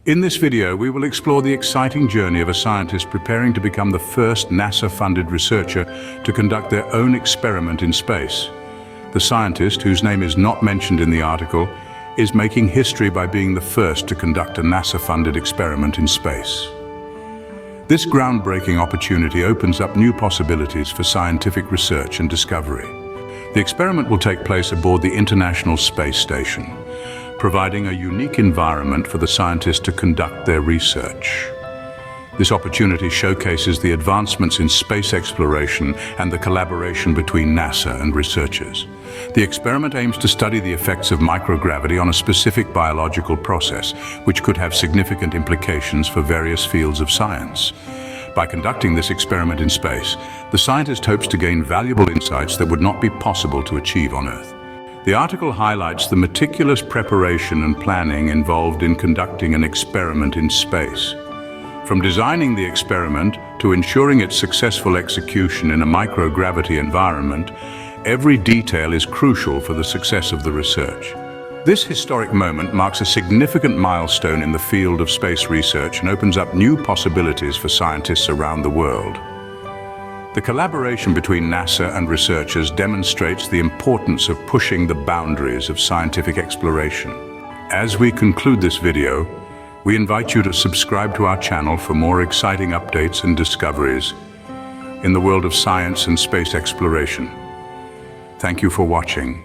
In this video, we will explore the exciting journey of a scientist preparing to become the first NASA-funded researcher to conduct their own experiment in space. The scientist, whose name is not mentioned in the article, is making history by being the first to conduct a NASA-funded experiment in space. This groundbreaking opportunity opens up new possibilities for scientific research and discovery. The experiment will take place aboard the International Space Station, providing a unique environment for the scientists to conduct their research. This opportunity showcases the advancements in space exploration and the collaboration between NASA and researchers. The experiment aims to study the effects of microgravity on a specific biological process, which could have significant implications for various fields of science. By conducting this experiment in space, the scientist hopes to gain valuable insights that would not be possible to achieve on Earth. The article highlights the meticulous preparation and planning involved in conducting an experiment in space. From designing the experiment to ensuring its successful execution in a microgravity environment, every detail is crucial for the success of the research. This historic moment marks a significant milestone in the field of space research and opens up new possibilities for scientists around the world. The collaboration between NASA and researchers demonstrates the importance of pushing the boundaries of scientific exploration. As we conclude this video, we invite you to subscribe to our channel for more exciting updates and discoveries in the world of science and space exploration. Thank you for watching.